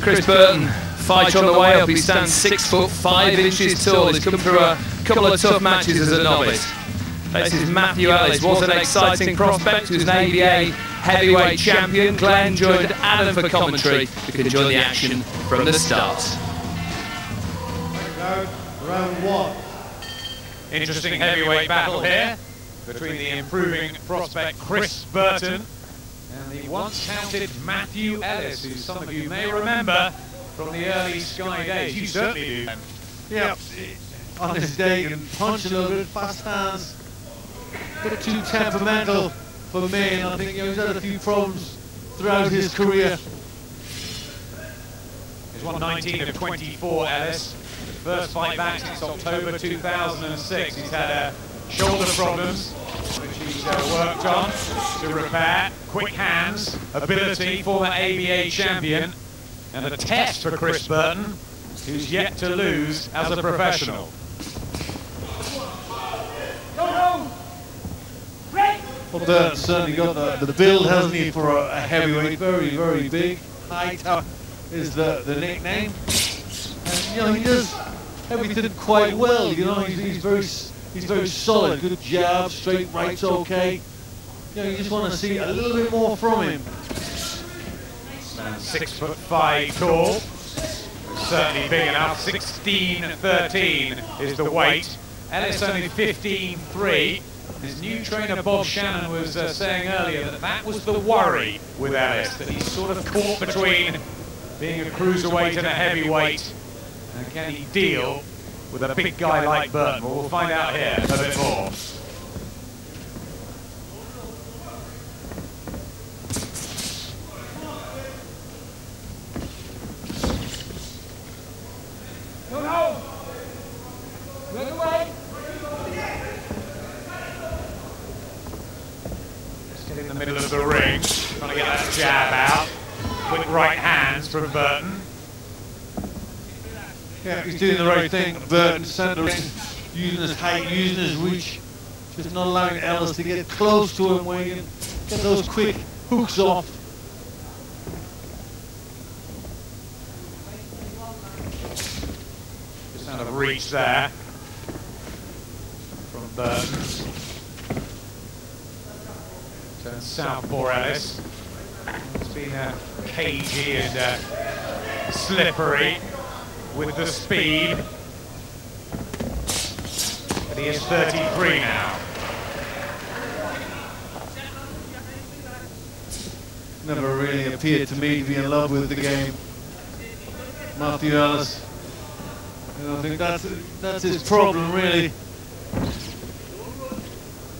Chris Burton, fighter on the way up. He stands 6'5" tall. He's come through a couple of tough matches as a novice. This is Matthew Ellis, was an exciting prospect, who's an ABA heavyweight champion. Glenn joined Adam for commentary. You can join the action from the start. Round one. Interesting heavyweight battle here between the improving prospect Chris Burton and the once touted Matthew Ellis, who some of you may remember from the early Sky days. You certainly do. Yeah, on his day, and punch a little bit, fast hands. A bit too temperamental for me, and I think he's had a few problems throughout his career. He's won 19 of 24, Ellis. First fight back since October 2006. He's had shoulder problems, which he's worked on to repair. Quick hands, ability, former ABA champion, and a test for Chris Burton, who's yet to lose as a professional. Well, Burton's certainly got the build, hasn't he, for a heavyweight. Very, very big. Hightower is the nickname. And, he does everything quite well. He's very solid. Good jab, straight right's okay. You just want to see a little bit more from him. 6'5" tall. Certainly big enough. 16'13" is the weight. Ellis only 15'3". His new trainer Bob Shannon was saying earlier that was the worry with Ellis, that he's sort of caught between being a cruiserweight and a heavyweight, and can he deal with a big guy like Burton? Well, we'll find out here a bit more. In the middle of the ring, trying to get that jab out. Quick right hands from Burton. Yeah, he's doing the right thing. Burton centering, using his height, using his reach, just not allowing Ellis to get close to him where he can get those quick hooks off. Just out of reach there from Burton. Turns southpaw Ellis. It's been cagey and slippery with the speed. But he is 33 now. Never really appeared to me to be in love with the game, Matthew Ellis. I think that's his problem, really.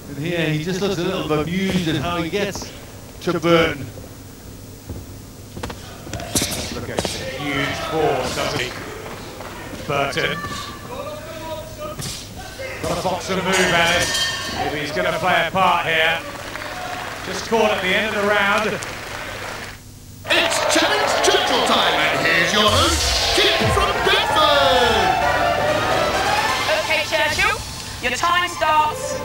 And here he just looks a little bit amused at how he gets to Burton. Look at huge force, doesn't he? Burton. Got a boxer move, Ellis. Maybe he's going to play a part here. Just caught at the end of the round. It's Challenge Churchill time, and here's your host, Kit from Bedford! Okay, Churchill, your time starts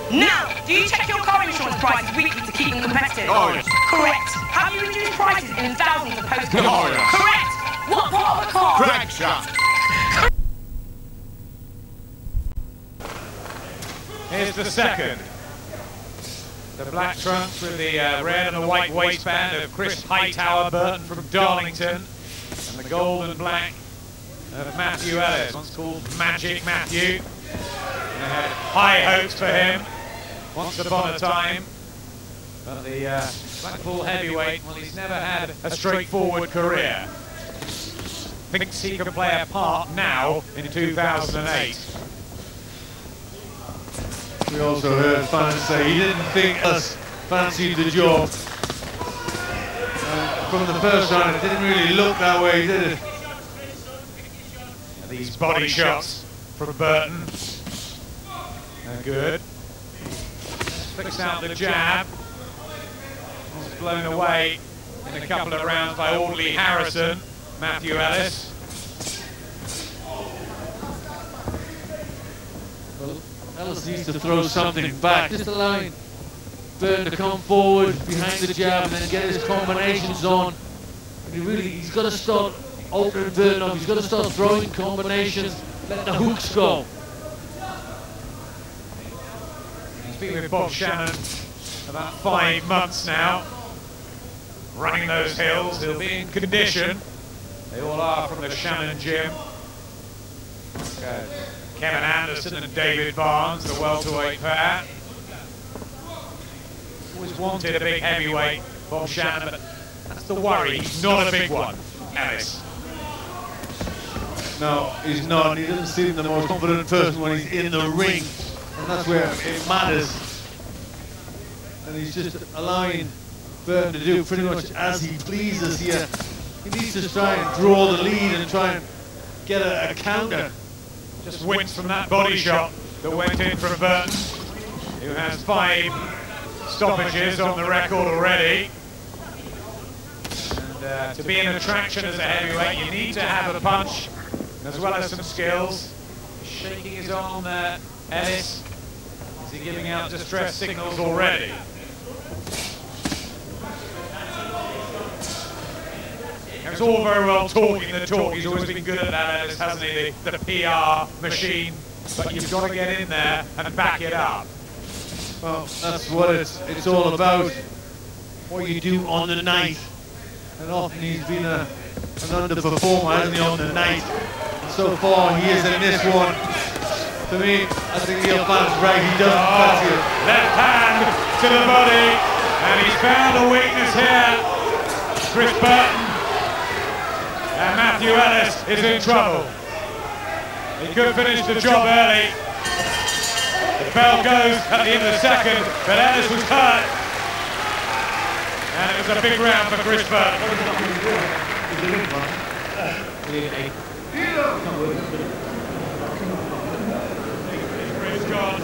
now. Do you check your car insurance prices weekly to keep them competitive? Oh, yes. Correct. Have you reduced prices in thousands of postcodes? Oh, yes. Correct. What part of the car? Crankshaft. Here's the second. The black trunks with the red and the white waistband of Chris Hightower Burton from Darlington, and the gold and black of Matthew Ellis, once called Magic Matthew. They had high hopes for him once upon a time, but the Blackpool heavyweight, well, he's never had a straightforward career. Thinks he can play a part now in 2008. We also heard fans say he didn't think Ellis fancied the job. From the first round, it didn't really look that way, did it? These body shots from Burton. They're good. Flicks out the jab. Was blown away in a couple of rounds by Audley Harrison, Matthew Ellis. Well, Ellis needs to throw something back, just allowing Burton to come forward behind the jab and then get his combinations on. And he's got to start opening Burton up. He's got to start throwing combinations, let the hooks go. He's been with Bob Shannon about 5 months now, running those hills. He'll be in condition. They all are from the Shannon gym. Kevin Anderson and David Barnes, the welterweight pair. Always wanted a big heavyweight, Bob Shannon, but that's the worry. He's not a big one, Ellis. No, he's not. He doesn't seem the most confident person when he's in the ring, and that's where it matters. And he's just allowing Burton to do pretty much as he pleases here. He needs to try and draw the lead and try and get a counter. Just winced from that body shot that went in from Burton, who has 5 stoppages on the record already. And to be an attraction as a heavyweight, you need to have a punch as well as some skills. Shaking his arm there, Ellis. Is he giving out distress signals already? It's all very well talking the talk. He's always been good at that, Ellis, hasn't he? The PR machine. But you've got to get in there and back it up. Well, that's what it's all about. What you do on the night. And often he's been an underperformer, hasn't he, on the night. And so far, he is in this one. For me, I think the opponent's right. He doesn't fancy it. Left hand to the body. And he's found a weakness here. Chris Burton. And Matthew Ellis is in trouble. He could finish the job early. The bell goes at the end of the second, but Ellis was hurt. And it was a big round for Chris Burton. Chris gone.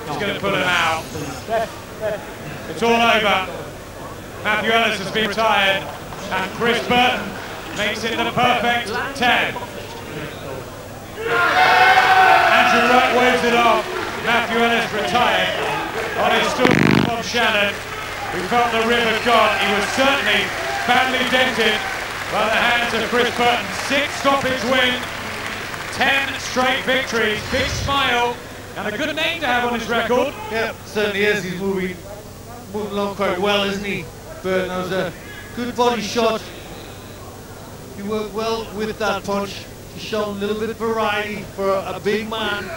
He's going to pull him out. It's all over. Matthew Ellis has been retired, and Chris Burton makes it the perfect 10. Andrew Wright waves it off. Matthew Ellis retired on his stool from Bob Shannon, who felt the rib had gone. He was certainly badly dented by the hands of Chris Burton. 6 stoppage win, 10 straight victories, big smile, and a good name to have on his record. Yeah, certainly is. He's moving along quite well, isn't he? Burton has a good body shot. He worked well with that punch. He's shown a little bit of variety for a big man.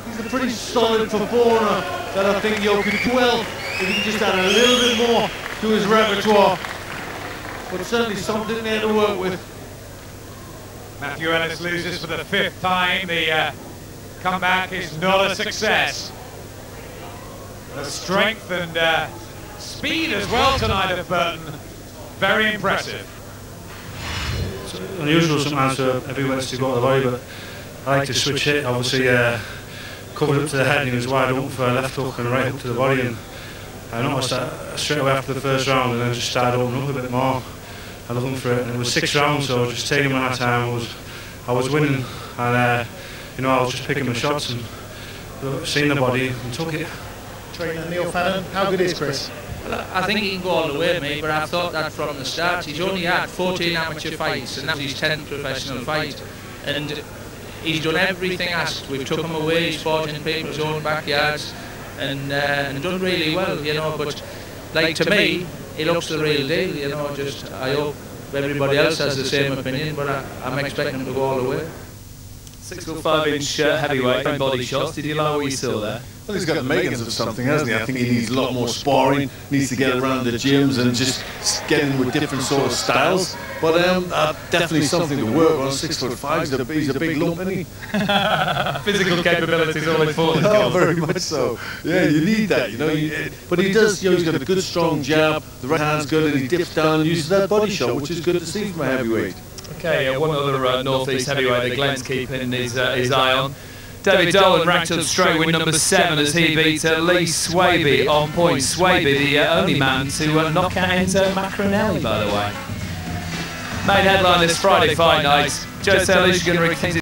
He's a pretty solid performer that I think could do well if he just had a little bit more to his repertoire. But certainly something there to work with. Matthew Ellis loses for the 5th time. The comeback is not a success. The strength and speed as well tonight of Burton. Very impressive. It's unusual sometimes for heavyweights to go to the body, but I like to switch it. Obviously, covered up to the head and he was wide open for a left hook and a right hook to the body. And I noticed that straight away after the first round, and then just started opening up a bit more. I was looking for it, and it was 6 rounds, so just taking my time. I was winning, and you know, I was just picking my shots and seeing the body and took it. Trainer Neil Fannin, how good is Chris? Well, I think he can go all the way, mate, but I thought that from the start. He's only had 14 amateur fights, and that was his 10th professional fight. And he's done everything asked. We've took him away, he's fought in people's own backyards, and done really well, you know. But, like, to me, he looks the real deal, you know. Just, I hope everybody else has the same opinion, but I'm expecting him to go all the way. 6'5" heavyweight body shots. Did you like what you saw there? Well, he's got the makings of something, hasn't he? I think he needs a lot more sparring, needs to get around the gyms and just get in with different sort of styles. But definitely something to work on. 6'5", he's a big lump, isn't he? Physical capabilities all important. Oh, very much so. Yeah, you need that, you know. But he does, you know, he's got a good strong jab, the right hand's good, and he dips down and uses that body shot, which is good to see from a heavyweight. Okay, one other North-East heavyweight that Glenn's keeping his eye on. David Dolan ranked up straight win number 7 as he beat Lee Swaby on points. Swaby, the only man to knock out Macronelli, by the way. Made headline this Friday fight night. Joe Taylor is going to retain